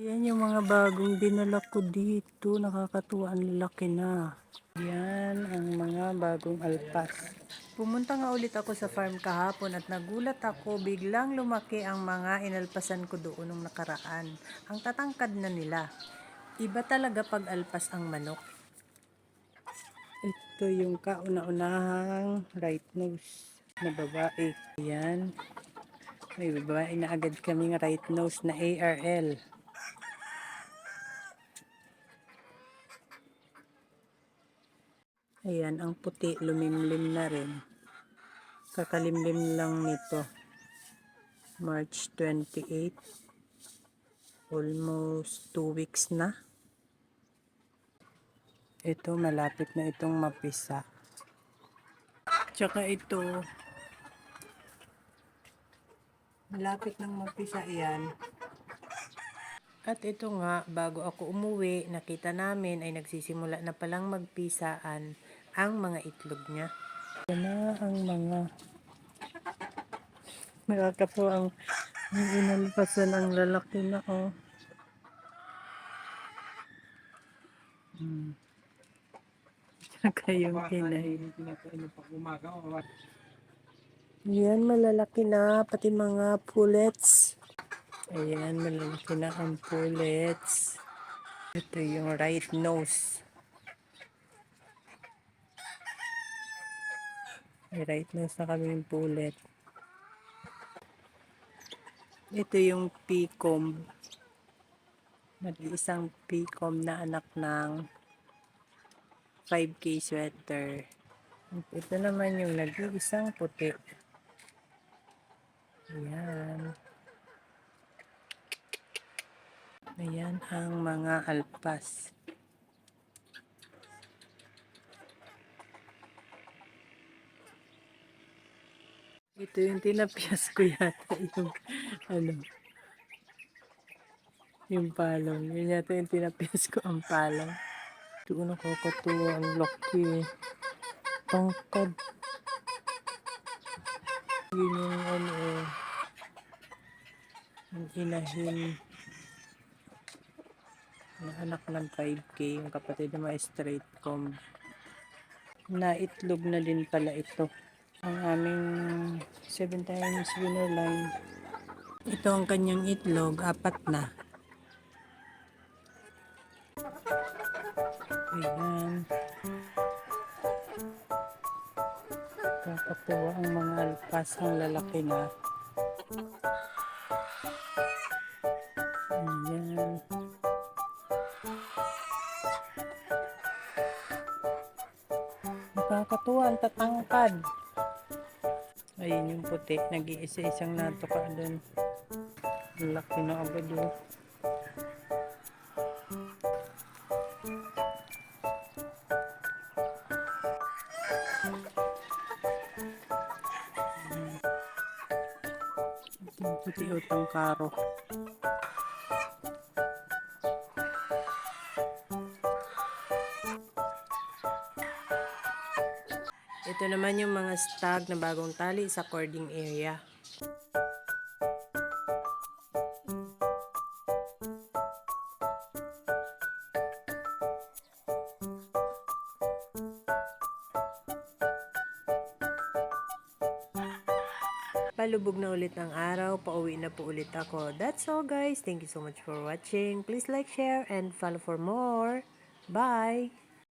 Ayan yung mga bagong dinala ko dito. Nakakatuwa, ang laki na. Yan ang mga bagong alpas. Pumunta nga ulit ako sa farm kahapon at nagulat ako, biglang lumaki ang mga inalpasan ko doon nung nakaraan. Ang tatangkad na nila. Iba talaga pag alpas ang manok. Ito yung kauna-unahang right nose na babae. Ayan. May babae na agad kaming right nose na ARL. Ayan, ang puti, lumimlim na rin. Kakalimlim lang nito. March 28. Almost 2 weeks na. Ito, malapit na itong mapisa. Tsaka ito, malapit nang mapisa yan. At ito nga, bago ako umuwi, nakita namin ay nagsisimula na palang magpisaan ang mga itlog niya. Ito na ang mga nakakatuwa ang inalpasan ang lalaki na Tsaka yung hinay. Yan, malalaki na, pati mga pullets. Ayan, malalaki na ang pullets. Ito yung right nose. May right nose na kaming pullet. Ito yung Pecom. Nag-iisang Pecom na anak ng 5K sweater. Ito naman yung nag-iisang puti. Ayan. Ayan ang mga alpas. Ito yung tinapyas ko yata yung palong. Yun yata yung tinapyas ko ang palong. Ito nakakatuwa, ang laki. Tangkad. Yun yung ang inahin na anak ng 5K, yung kapatid na may straight comb. Naitlog na din pala ito. Ang aming 7 times winner line. Ito ang kanyang itlog, 4 na. Ayan. Kakatuwa ang mga alpas, ang lalaki na. Ayan. Nakakatuwa, ang tatangkad. Ayun yung puti, nag-iisa-isang natuka doon. Ang laki na agad yun. Yung puti utang karo. Ito naman yung mga stag na bagong tali sa cording area. Palubog na ulit ang araw, pauwi na po ulit ako. That's all guys. Thank you so much for watching. Please like, share, and follow for more. Bye!